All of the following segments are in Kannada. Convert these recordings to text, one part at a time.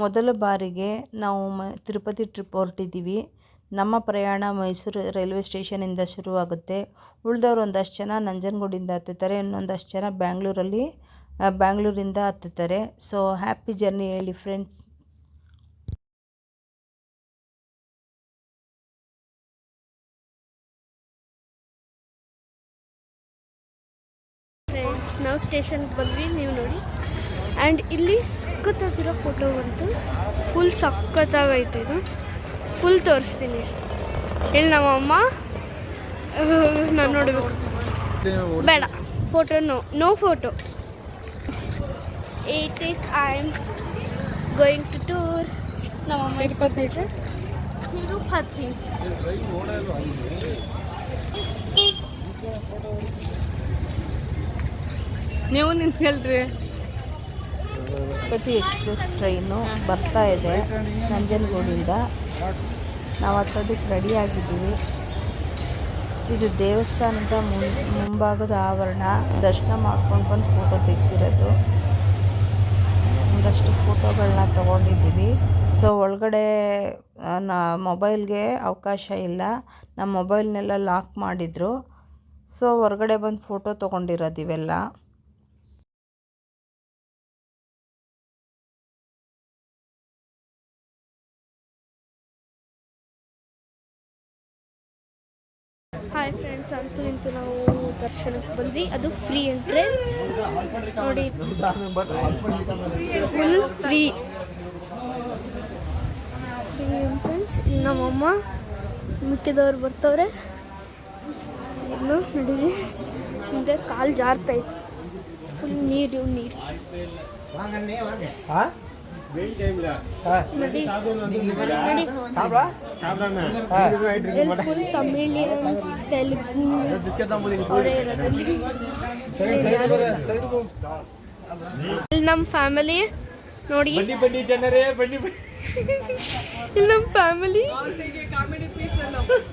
ಮೊದಲ ಬಾರಿಗೆ ನಾವು ತಿರುಪತಿ ಟ್ರಿಪ್ ಹೊರಟಿದ್ದೀವಿ. ನಮ್ಮ ಪ್ರಯಾಣ ಮೈಸೂರು ರೈಲ್ವೆ ಸ್ಟೇಷನಿಂದ ಶುರುವಾಗುತ್ತೆ. ಉಳಿದವರು ಒಂದಷ್ಟು ಜನ ನಂಜನಗೂಡಿಂದ ಹತ್ತುತ್ತಾರೆ, ಇನ್ನೊಂದಷ್ಟು ಜನ ಬ್ಯಾಂಗ್ಳೂರಿಂದ ಹತ್ತುತ್ತಾರೆ. ಸೊ ಹ್ಯಾಪಿ ಜರ್ನಿ ಹೇಳಿ ಫ್ರೆಂಡ್ಸ್. ನಾವು ಸ್ಟೇಷನ್ಗೆ ಬಂದ್ವಿ, ನೀವು ನೋಡಿ. ಆ್ಯಂಡ್ ಇಲ್ಲಿ ಸಖತ್ತಾಗಿರೋ ಫೋಟೋ ಬಂತು, ಫುಲ್ ಸಖತ್ತಾಗೈತೆ. ಇದು ಫುಲ್ ತೋರಿಸ್ತೀನಿ. ಇಲ್ಲಿ ನಮ್ಮಮ್ಮ ನಾನು ನೋಡಬೇಕು, ಬೇಡ photo, no photo. It is I am going to tour. ನಮ್ಮಮ್ಮ ತಿರುಪತಿ. ನೀವು ನಿಂತ್ಕೊಳ್ರಿ. ತಿರುಪತಿ ಎಕ್ಸ್ಪ್ರೆಸ್ ಟ್ರೈನು ಬರ್ತಾ ಇದೆ ನಂಜನಗೂಡಿಂದ. ನಾವು ಹತ್ತೋದಕ್ಕೆ ರೆಡಿಯಾಗಿದ್ದೀವಿ. ಇದು ದೇವಸ್ಥಾನದ ಮುಂಭಾಗದ ಆವರಣ. ದರ್ಶನ ಮಾಡ್ಕೊಂಡು ಬಂದು ಫೋಟೋ ತೆಗೆದಿರೋದು. ಒಂದಷ್ಟು ಫೋಟೋಗಳನ್ನ ತೊಗೊಂಡಿದ್ದೀವಿ. ಸೊ ಒಳಗಡೆ ಮೊಬೈಲ್ಗೆ ಅವಕಾಶ ಇಲ್ಲ, ನಮ್ಮ ಮೊಬೈಲ್ನೆಲ್ಲ ಲಾಕ್ ಮಾಡಿದರು. ಸೊ ಹೊರಗಡೆ ಬಂದು ಫೋಟೋ ತೊಗೊಂಡಿರೋದು ಇವೆಲ್ಲ. ಹಾಯ್ ಫ್ರೆಂಡ್ಸ್, ಅಂತೂ ಇಂತೂ ನಾವು ದರ್ಶನಕ್ಕೆ ಬಂದ್ವಿ. ಅದು ಫ್ರೀ ಎಂಟ್ರೆನ್ಸ್ ನೋಡಿ, ಫುಲ್ ಫ್ರೀ ಎಂಟ್ರೆನ್ಸ್. ನಮ್ಮಮ್ಮ ಮಿಕ್ಕಿದವ್ರು ಬರ್ತವ್ರೆ. ಇನ್ನು ನಡೀರಿ, ಮುಂದೆ ಕಾಲು ಜಾರ್ತೈತೆ. ಫುಲ್ ನೀರು ನಡಿ. ಫುಲ್ ತಮಿಳಿಯನ್ಸ್, ತೆಲುಗು ಅವರೇ ಇರೋದಲ್ಲಿ. ಇಲ್ಲಿ ನಮ್ಮ ಫ್ಯಾಮಿಲಿ ನೋಡಿ, ಇಲ್ಲಿ ನಮ್ಮ ಫ್ಯಾಮಿಲಿ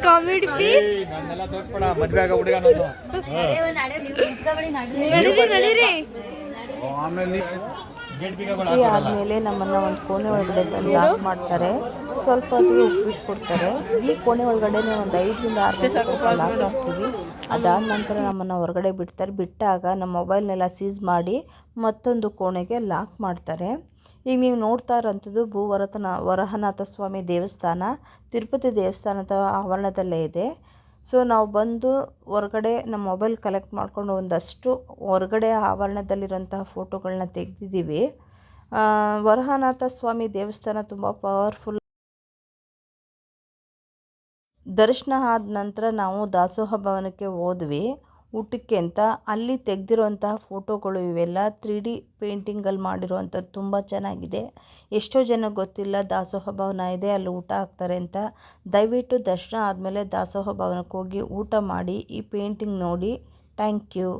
ಕಾಮಿಡಿ ಪೀಸ್. ನಡೀರಿ. ಆದಮೇಲೆ ನಮ್ಮನ್ನು ಒಂದು ಕೋಣೆ ಒಳಗಡೆ ತಂದು ಲಾಕ್ ಮಾಡ್ತಾರೆ. ಸ್ವಲ್ಪ ಹೊತ್ತಿಗೆ ಉಪ್ಪಿಟ್ಟು ಕೊಡ್ತಾರೆ. ಈ ಕೋಣೆ ಒಳಗಡೆ ಒಂದು 5ರಿಂದ 6 ಗಂಟೆ ಲಾಕ್ ಹಾಕ್ತೀವಿ. ಅದಾದ ನಂತರ ನಮ್ಮನ್ನು ಹೊರಗಡೆ ಬಿಡ್ತಾರೆ. ಬಿಟ್ಟಾಗ ನಮ್ಮ ಮೊಬೈಲ್ನೆಲ್ಲ ಸೀಸ್ ಮಾಡಿ ಮತ್ತೊಂದು ಕೋಣೆಗೆ ಲಾಕ್ ಮಾಡ್ತಾರೆ. ಈಗ ನೀವು ನೋಡ್ತಾ ಇರೋಂಥದ್ದು ವರಹನಾಥ ಸ್ವಾಮಿ ದೇವಸ್ಥಾನ ತಿರುಪತಿ ದೇವಸ್ಥಾನದ ಆವರಣದಲ್ಲೇ ಇದೆ. ಸೊ ನಾವು ಬಂದು ಹೊರಗಡೆ ನಮ್ಮ ಮೊಬೈಲ್ ಕಲೆಕ್ಟ್ ಮಾಡಿಕೊಂಡು ಒಂದಷ್ಟು ಹೊರಗಡೆ ಆವರಣದಲ್ಲಿರೋಂತಹ ಫೋಟೋಗಳನ್ನ ತೆಗೆದಿದ್ದೀವಿ. ವರಹನಾಥ ಸ್ವಾಮಿ ದೇವಸ್ಥಾನ ತುಂಬ ಪವರ್ಫುಲ್. ದರ್ಶನ ಆದ ನಂತರ ನಾವು ದಾಸೋಹ ಭವನಕ್ಕೆ ಹೋದ್ವಿ ಊಟಕ್ಕೆ ಅಂತ. ಅಲ್ಲಿ ತೆಗೆದಿರುವಂತಹ ಫೋಟೋಗಳು ಇವೆಲ್ಲ 3D ಪೇಂಟಿಂಗಲ್ಲಿ ಮಾಡಿರುವಂಥದ್ದು ತುಂಬ ಚೆನ್ನಾಗಿದೆ. ಎಷ್ಟೋ ಜನ ಗೊತ್ತಿಲ್ಲ ದಾಸೋಹ ಭವನ ಇದೆ, ಅಲ್ಲಿ ಊಟ ಹಾಕ್ತಾರೆ ಅಂತ. ದಯವಿಟ್ಟು ದರ್ಶನ ಆದಮೇಲೆ ದಾಸೋಹ ಭವನಕ್ಕೆ ಹೋಗಿ ಊಟ ಮಾಡಿ ಈ ಪೇಂಟಿಂಗ್ ನೋಡಿ. Thank you.